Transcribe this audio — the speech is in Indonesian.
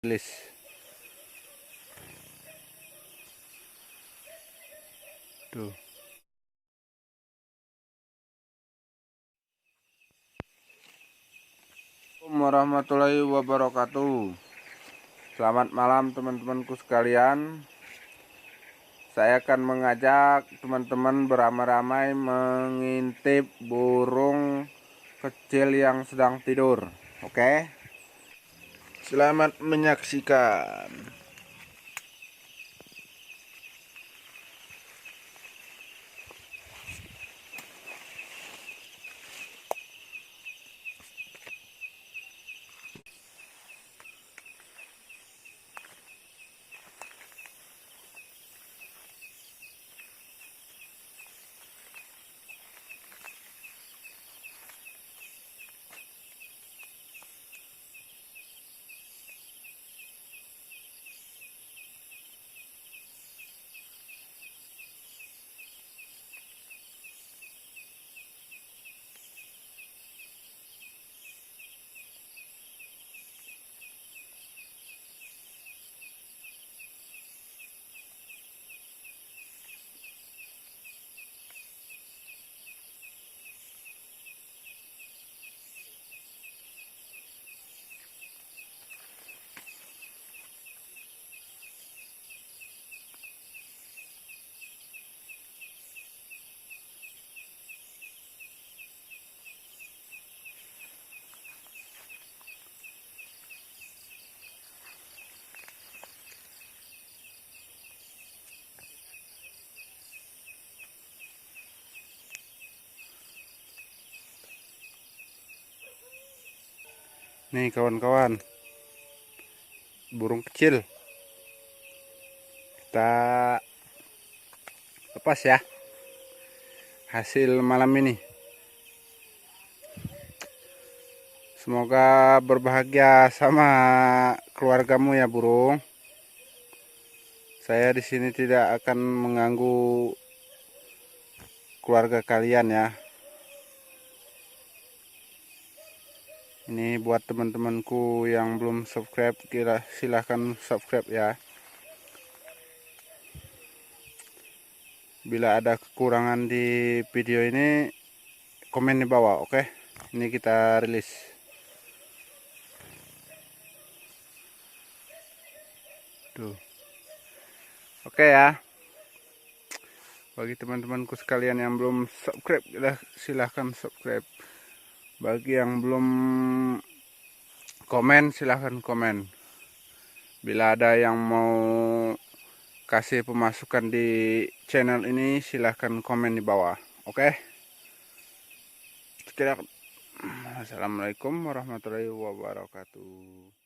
Rilis. Tuh. Assalamualaikum warahmatullahi wabarakatuh. Selamat malam teman-temanku sekalian. Saya akan mengajak teman-teman beramai-ramai mengintip burung kecil yang sedang tidur. Oke? Selamat menyaksikan. Nih kawan-kawan, burung kecil. Kita lepas ya hasil malam ini. Semoga berbahagia sama keluargamu ya burung. Saya di sini tidak akan mengganggu keluarga kalian ya. Ini buat teman-temanku yang belum subscribe, silahkan subscribe ya. Bila ada kekurangan di video ini, komen di bawah, oke? Ini kita rilis. Tuh. Oke ya. Bagi teman-temanku sekalian yang belum subscribe, silahkan subscribe. Bagi yang belum komen, silahkan komen. Bila ada yang mau kasih pemasukan di channel ini, silahkan komen di bawah. Oke? Assalamualaikum warahmatullahi wabarakatuh.